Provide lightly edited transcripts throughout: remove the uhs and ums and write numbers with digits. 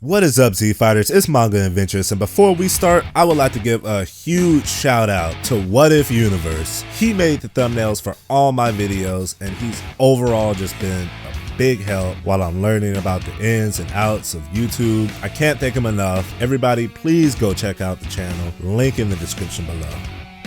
What is up, Z Fighters? It's Manga Adventures, and before we start, I would like to give a huge shout out to What If Universe. He made the thumbnails for all my videos, and he's overall just been a big help while I'm learning about the ins and outs of YouTube. I can't thank him enough. Everybody, please go check out the channel. Link in the description below.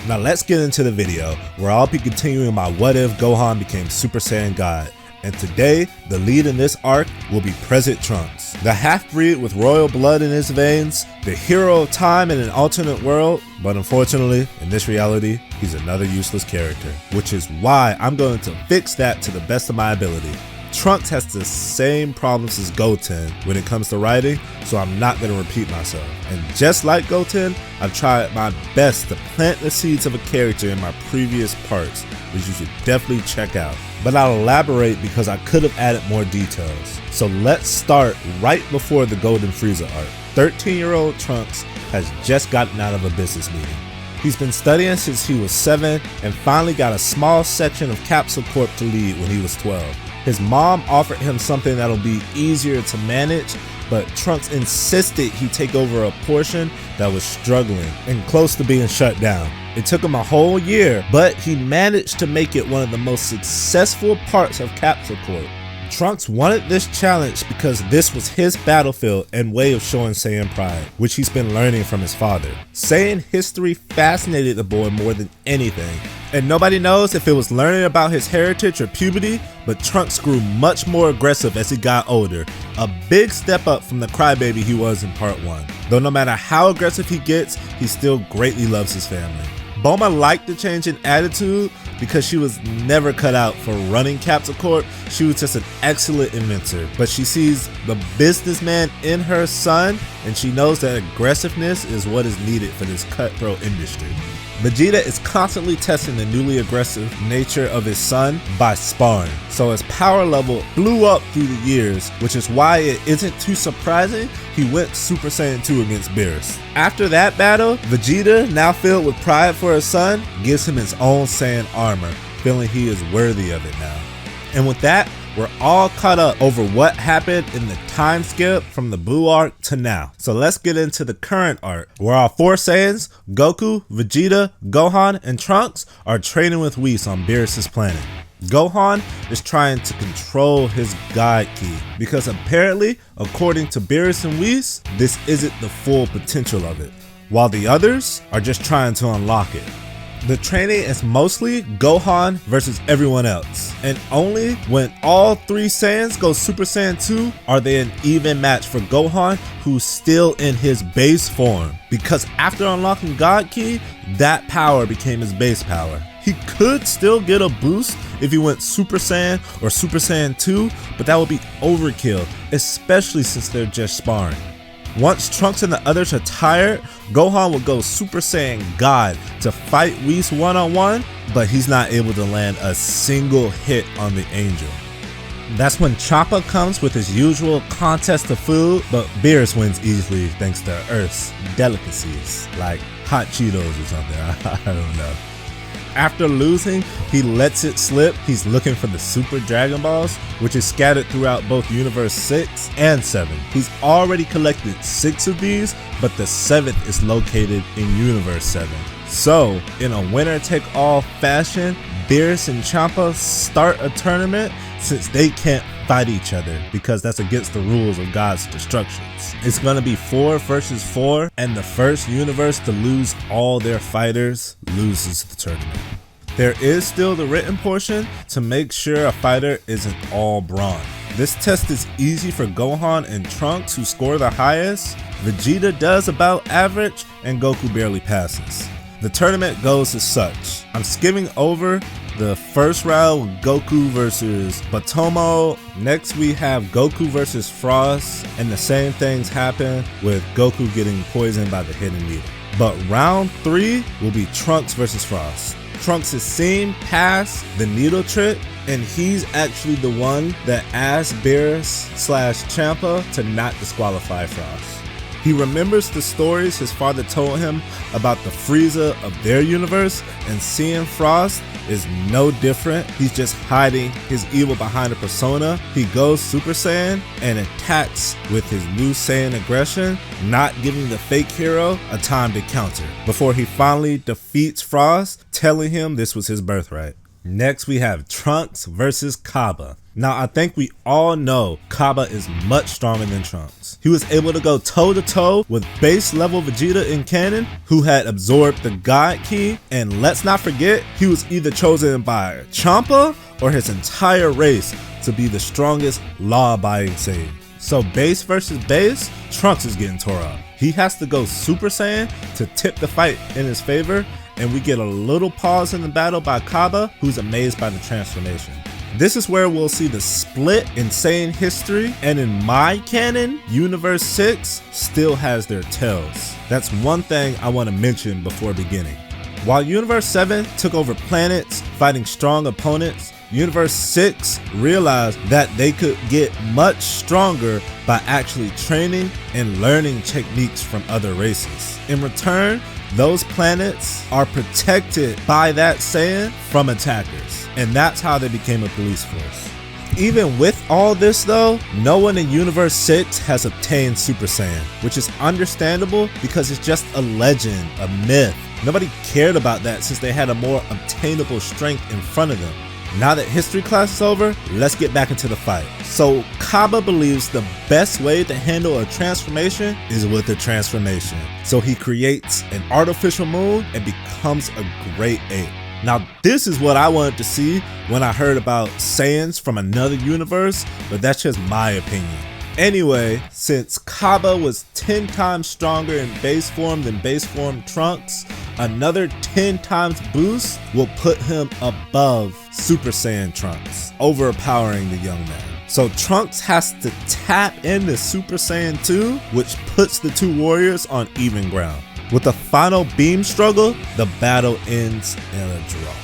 Now let's get into the video, where I'll be continuing my What If Gohan became Super Saiyan God. And today, the lead in this arc will be Present Trunks, the half-breed with royal blood in his veins, the hero of time in an alternate world, but unfortunately, in this reality, he's another useless character, which is why I'm going to fix that to the best of my ability. Trunks has the same problems as Goten when it comes to writing, so I'm not going to repeat myself. And just like Goten, I've tried my best to plant the seeds of a character in my previous parts, which you should definitely check out. But I'll elaborate because I could have added more details. So let's start right before the Golden Frieza arc. 13-year-old Trunks has just gotten out of a business meeting. He's been studying since he was 7 and finally got a small section of Capsule Corp to lead when he was 12. His mom offered him something that'll be easier to manage, but Trunks insisted he take over a portion that was struggling and close to being shut down. It took him a whole year, but he managed to make it one of the most successful parts of Capsule Corp. Trunks wanted this challenge because this was his battlefield and way of showing Saiyan pride, which he's been learning from his father. Saiyan history fascinated the boy more than anything, and nobody knows if it was learning about his heritage or puberty, but Trunks grew much more aggressive as he got older, a big step up from the crybaby he was in part 1. Though no matter how aggressive he gets, he still greatly loves his family. Bulma liked the change in attitude because she was never cut out for running Capsule Corp. She was just an excellent inventor, but she sees the businessman in her son, and she knows that aggressiveness is what is needed for this cutthroat industry. Vegeta is constantly testing the newly aggressive nature of his son by sparring, so his power level blew up through the years, which is why it isn't too surprising he went Super Saiyan 2 against Beerus. After that battle, Vegeta, now filled with pride for his son, gives him his own Saiyan armor, feeling he is worthy of it now. And with that, we're all caught up over what happened in the time skip from the Buu arc to now. So let's get into the current arc, where our 4 Saiyans, Goku, Vegeta, Gohan, and Trunks, are training with Whis on Beerus' planet. Gohan is trying to control his God Ki, because apparently, according to Beerus and Whis, this isn't the full potential of it, while the others are just trying to unlock it. The training is mostly Gohan versus everyone else, and only when all 3 Saiyans go Super Saiyan 2 are they an even match for Gohan, who's still in his base form, because after unlocking God Ki, that power became his base power. He could still get a boost if he went Super Saiyan or Super Saiyan 2, but that would be overkill, especially since they're just sparring. Once Trunks and the others are tired, Gohan will go Super Saiyan God to fight Whis one-on-one, but he's not able to land a single hit on the Angel. That's when Champa comes with his usual contest of food, but Beerus wins easily thanks to Earth's delicacies, like hot Cheetos or something, I don't know. After losing, he lets it slip. He's looking for the Super Dragon Balls, which is scattered throughout both Universe 6 and 7. He's already collected 6 of these, but the 7th is located in Universe 7. So, in a winner-take-all fashion, Beerus and Champa start a tournament since they can't fight each other because that's against the rules of God's destructions. It's gonna be 4 versus 4, and the first universe to lose all their fighters loses the tournament. There is still the written portion to make sure a fighter isn't all brawn. This test is easy for Gohan and Trunks, who score the highest. Vegeta does about average, and Goku barely passes. The tournament goes as such. I'm skimming over the first round with Goku versus Batomo. Next we have Goku versus Frost, and the same things happen with Goku getting poisoned by the hidden needle. But round 3 will be Trunks versus Frost. Trunks has seen past the needle trick, and he's actually the one that asked Beerus / Champa to not disqualify Frost. He remembers the stories his father told him about the Frieza of their universe, and seeing Frost is no different. He's just hiding his evil behind a persona. He goes Super Saiyan and attacks with his new Saiyan aggression, not giving the fake hero a time to counter, before he finally defeats Frost, telling him this was his birthright. Next we have Trunks versus Cabba. Now I think we all know Cabba is much stronger than Trunks. He was able to go toe to toe with base level Vegeta in canon, who had absorbed the God Ki, and let's not forget he was either chosen by Champa or his entire race to be the strongest law-abiding Saiyan. So base versus base, Trunks is getting tore up. He has to go Super Saiyan to tip the fight in his favor, and we get a little pause in the battle by Cabba, who's amazed by the transformation. This is where we'll see the split in Saiyan history, and in my canon, Universe 6 still has their tails. That's one thing I want to mention before beginning. While Universe 7 took over planets, fighting strong opponents, Universe 6 realized that they could get much stronger by actually training and learning techniques from other races. In return, those planets are protected by that Saiyan from attackers, and that's how they became a police force. Even with all this though, no one in Universe 6 has obtained Super Saiyan, which is understandable because it's just a legend, a myth. Nobody cared about that since they had a more obtainable strength in front of them. Now that history class is over, let's get back into the fight. So Cabba believes the best way to handle a transformation is with a transformation. So he creates an artificial moon and becomes a great ape. Now this is what I wanted to see when I heard about Saiyans from another universe, but that's just my opinion. Anyway, since Cabba was 10 times stronger in base form than base form Trunks, another 10 times boost will put him above Super Saiyan Trunks, overpowering the young man. So Trunks has to tap into Super Saiyan 2, which puts the two warriors on even ground. With a final beam struggle, the battle ends in a draw.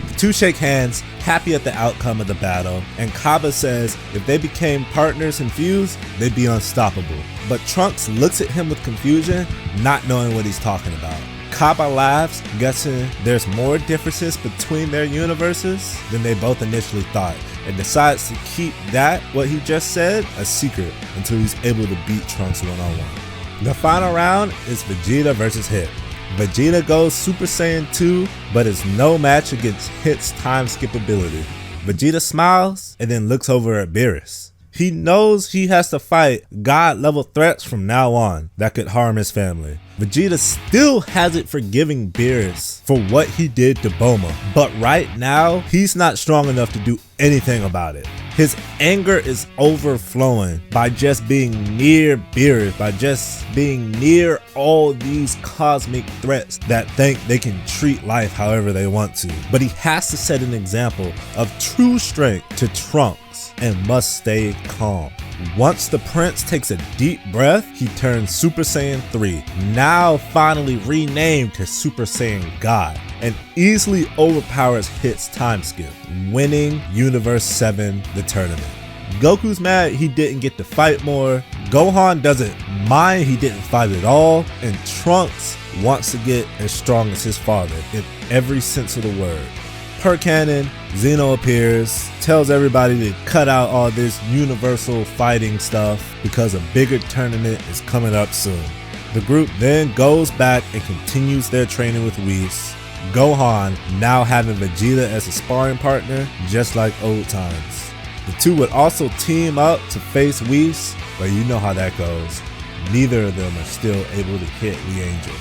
The two shake hands, happy at the outcome of the battle, and Cabba says if they became partners and fused, they'd be unstoppable. But Trunks looks at him with confusion, not knowing what he's talking about. Cabba laughs, guessing there's more differences between their universes than they both initially thought, and decides to keep that, what he just said, a secret until he's able to beat Trunks one-on-one. The final round is Vegeta versus Hit. Vegeta goes Super Saiyan 2, but is no match against Hit's time skip ability. Vegeta smiles and then looks over at Beerus. He knows he has to fight god level threats from now on that could harm his family. Vegeta still hasn't forgiven Beerus for what he did to Bulma, but right now he's not strong enough to do anything about it. His anger is overflowing by just being near Beerus, by just being near all these cosmic threats that think they can treat life however they want to. But he has to set an example of true strength to Trunks and must stay calm. Once the prince takes a deep breath, he turns Super Saiyan 3, now finally renamed to Super Saiyan God, and easily overpowers Hit's time skip, winning Universe 7 the tournament. Goku's mad he didn't get to fight more, Gohan doesn't mind he didn't fight at all, and Trunks wants to get as strong as his father in every sense of the word. Per canon, Zeno appears, tells everybody to cut out all this universal fighting stuff because a bigger tournament is coming up soon. The group then goes back and continues their training with Whis, Gohan now having Vegeta as a sparring partner just like old times. The two would also team up to face Whis, but you know how that goes. Neither of them are still able to hit the Angel.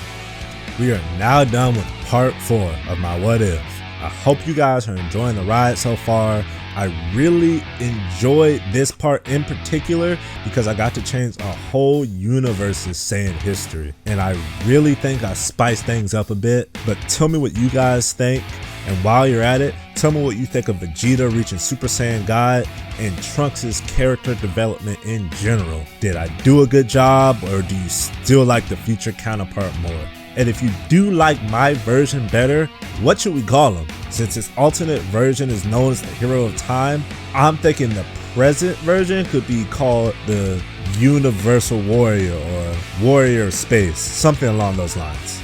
We are now done with part 4 of my What If. I hope you guys are enjoying the ride so far. I really enjoyed this part in particular because I got to change a whole universe's Saiyan history. And I really think I spiced things up a bit. But tell me what you guys think. And while you're at it, tell me what you think of Vegeta reaching Super Saiyan God and Trunks' character development in general. Did I do a good job, or do you still like the future counterpart more? And if you do like my version better, what should we call him? Since his alternate version is known as the Hero of Time, I'm thinking the present version could be called the Universal Warrior or Warrior of Space, something along those lines.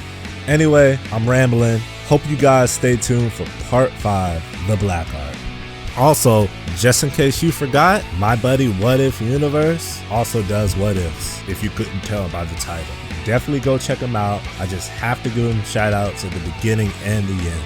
Anyway, I'm rambling. Hope you guys stay tuned for part 5, the Black Art. Also, just in case you forgot, my buddy What If Universe also does what ifs, if you couldn't tell by the title. Definitely go check him out. I just have to give him shout outs at the beginning and the end.